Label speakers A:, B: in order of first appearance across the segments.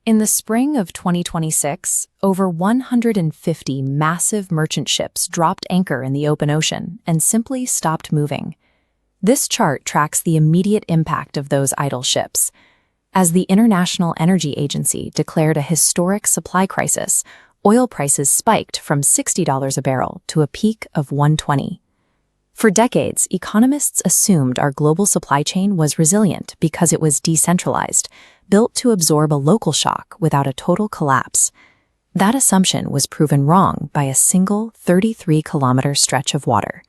A: In the spring of 2026, over 150 massive merchant ships dropped anchor in the open ocean and simply stopped moving. This chart tracks the immediate impact of those idle ships. As the International Energy Agency declared a historic supply crisis, oil prices spiked from $60 a barrel to a peak of $120. For decades, economists assumed our global supply chain was resilient because it was decentralized, built to absorb a local shock without a total collapse. That assumption was proven wrong by a single 33-kilometer stretch of water.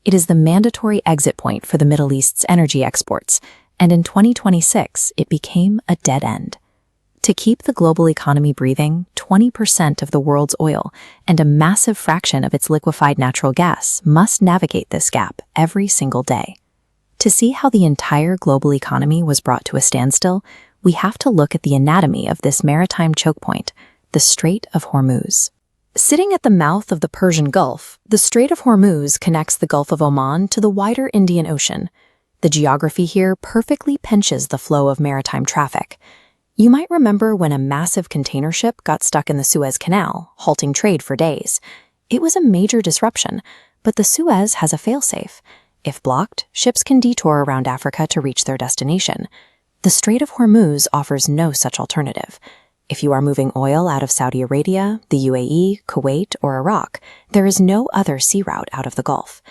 A: It is the mandatory exit point for the Middle East's energy exports, and in 2026, it became a dead end. To keep the global economy breathing, 20% of the world's oil and a massive fraction of its liquefied natural gas must navigate this gap every single day. To see how the entire global economy was brought to a standstill, we have to look at the anatomy of this maritime choke point, the Strait of Hormuz. Sitting at the mouth of the Persian Gulf, the Strait of Hormuz connects the Gulf of Oman to the wider Indian Ocean. The geography here perfectly pinches the flow of maritime traffic. You might remember when a massive container ship got stuck in the Suez Canal, halting trade for days. It was a major disruption, but the Suez has a failsafe. If blocked, ships can detour around Africa to reach their destination. The Strait of Hormuz offers no such alternative. If you are moving oil out of Saudi Arabia, the UAE, Kuwait, or Iraq, there is no other sea route out of the Gulf.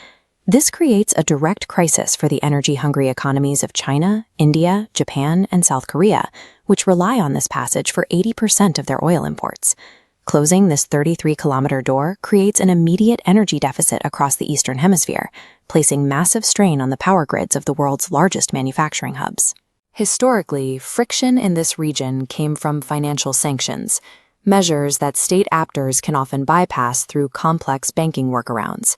A: This creates a direct crisis for the energy-hungry economies of China, India, Japan, and South Korea, which rely on this passage for 80% of their oil imports. Closing this 33-kilometer door creates an immediate energy deficit across the Eastern Hemisphere, placing massive strain on the power grids of the world's largest manufacturing hubs. Historically, friction in this region came from financial sanctions, measures that state actors can often bypass through complex banking workarounds.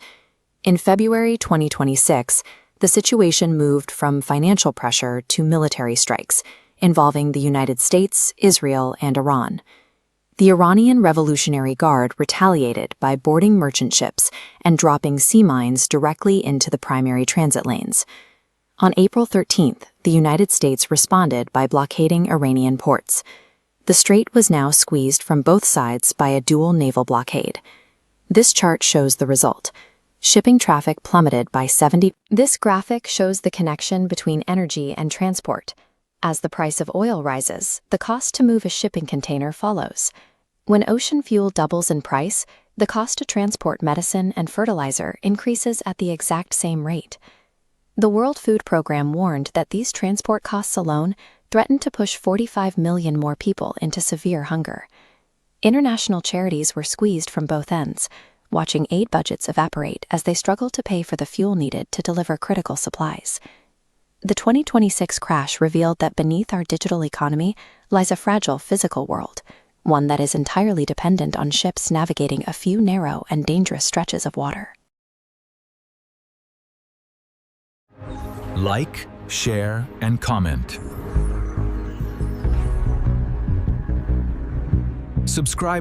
A: In February 2026, the situation moved from financial pressure to military strikes, involving the United States, Israel, and Iran. The Iranian Revolutionary Guard retaliated by boarding merchant ships and dropping sea mines directly into the primary transit lanes. On April 13th, the United States responded by blockading Iranian ports. The strait was now squeezed from both sides by a dual-naval blockade. This chart shows the result. Shipping traffic plummeted by 70%. This graphic shows the connection between energy and transport. As the price of oil rises, the cost to move a shipping container follows. When ocean fuel doubles in price, the cost to transport medicine and fertilizer increases at the exact same rate. The World Food Program warned that these transport costs alone threatened to push 45 million more people into severe hunger. International charities were squeezed from both ends, watching aid budgets evaporate as they struggled to pay for the fuel needed to deliver critical supplies. The 2026 crash revealed that beneath our digital economy lies a fragile physical world, one that is entirely dependent on ships navigating a few narrow and dangerous stretches of water.
B: Like, share, and comment. Subscribe.